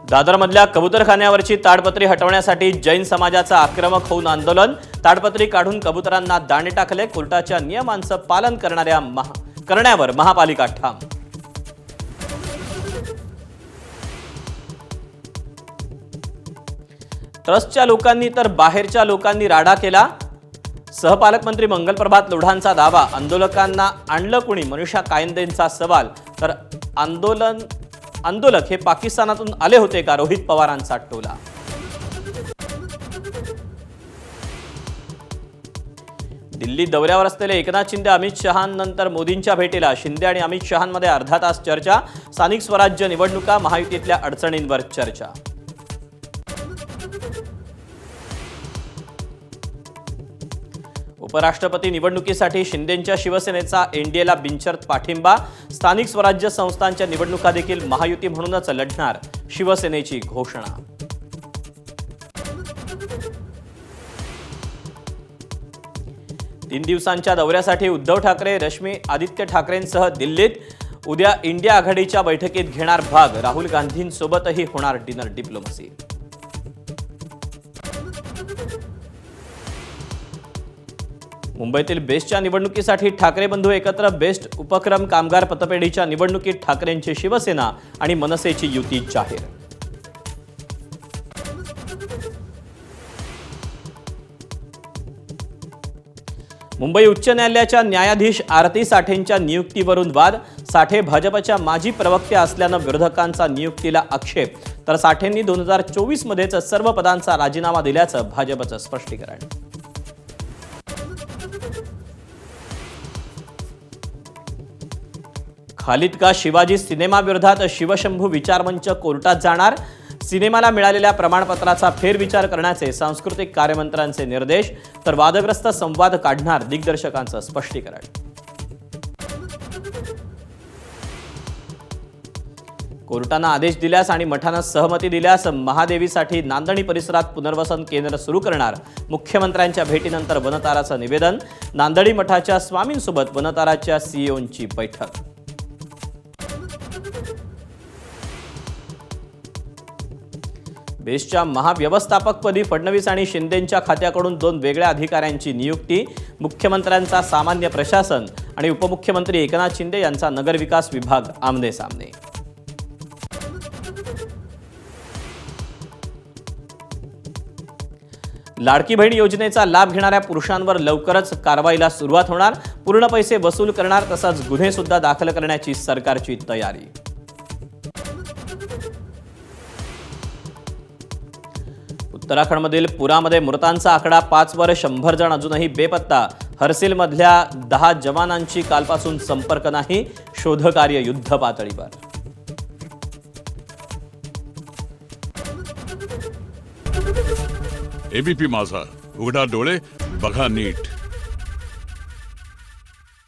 दादरमधल्या कबूतरखान्यावरची ताडपत्री हटवण्यासाठी जैन समाजाचं आक्रमक होऊन आंदोलन। ताडपत्री काढून कबुतरांना दाणे टाकले। कोर्टाच्या नियमांचं पालन करण्यावर महापालिका ठाम। ट्रस्टच्या लोकांनी तर बाहेरच्या लोकांनी राडा केला। सहपालकमंत्री मंगलप्रभात लोढांचा दावा, आंदोलकांना आणलं कुणी? मनीषा कायंदेंचा सवाल, तर आंदोलक हे पाकिस्तानातून आले होते का? रोहित पवारांचा टोला। दिल्ली दौऱ्यावर असलेले एकनाथ शिंदे अमित शहांनंतर मोदींच्या भेटीला। शिंदे आणि अमित शहांमध्ये अर्धा तास चर्चा। स्थानिक स्वराज्य निवडणुका, महायुतीतल्या अडचणींवर चर्चा। उपराष्ट्रपती निवडणुकीसाठी शिंदेंच्या शिवसेनेचा एनडीएला बिनशर्त पाठिंबा। स्थानिक स्वराज्य संस्थांच्या निवडणुका देखील महायुती म्हणूनच लढणार, शिवसेनेची घोषणा। तीन दिवसांच्या दौऱ्यासाठी उद्धव ठाकरे, रश्मी आदित्य ठाकरेंसह दिल्लीत। उद्या इंडिया आघाडीच्या बैठकीत घेणार भाग। राहुल गांधींसोबतही होणार डिनर डिप्लोमसी। मुंबईतील बेस्टच्या निवडणुकीसाठी ठाकरे बंधू एकत्र। बेस्ट उपक्रम कामगार पतपेढीच्या निवडणुकीत ठाकरेंची शिवसेना आणि मनसेची युती जाहीर। मुंबई उच्च न्यायालयाच्या न्यायाधीश आरती साठेंच्या नियुक्तीवरून वाद। साठे भाजपच्या माजी प्रवक्त्या असल्यानं विरोधकांचा नियुक्तीला आक्षेप, तर साठेंनी 2024 मध्येच सर्व पदांचा राजीनामा दिल्याचं भाजपचं स्पष्टीकरण। खालिद का शिवाजी सिनेमाविरोधात शिवशंभू विचारमंच कोर्टात जाणार। सिनेमाला मिळालेल्या प्रमाणपत्राचा फेरविचार करण्याचे सांस्कृतिक कार्यमंत्र्यांचे निर्देश, तर वादग्रस्त संवाद काढणार, दिग्दर्शकांचं स्पष्टीकरण। कोर्टानं आदेश दिल्यास आणि मठानं सहमती दिल्यास महादेवीसाठी नांदणी परिसरात पुनर्वसन केंद्र सुरू करणार। मुख्यमंत्र्यांच्या भेटीनंतर वनताराचं निवेदन। नांदणी मठाच्या स्वामींसोबत वनताराच्या सीईओंची बैठक। बेस्टच्या महाव्यवस्थापकपदी फडणवीस आणि शिंदेंच्या खात्याकडून 2 वेगळ्या अधिकाऱ्यांची नियुक्ती। मुख्यमंत्र्यांचा सामान्य प्रशासन आणि उपमुख्यमंत्री एकनाथ शिंदे यांचा नगरविकास विभाग आमने सामने। लाडकी बहीण योजनेचा लाभ घेणाऱ्या पुरुषांवर लवकरच कारवाईला सुरुवात होणार। पूर्ण पैसे वसूल करणार, तसंच गुन्हे सुद्धा दाखल करण्याची सरकारची तयारी। उत्तराखंडमधील पुरामध्ये मृतांचा आकडा 5 वर, 100 जण अजूनही बेपत्ता। हर्सिलमधल्या 10 जवानांची कालपासून संपर्क नाही, शोधकार्य युद्ध पातळीवर। एबीपी माझा, उघडा डोळे बघा नीट।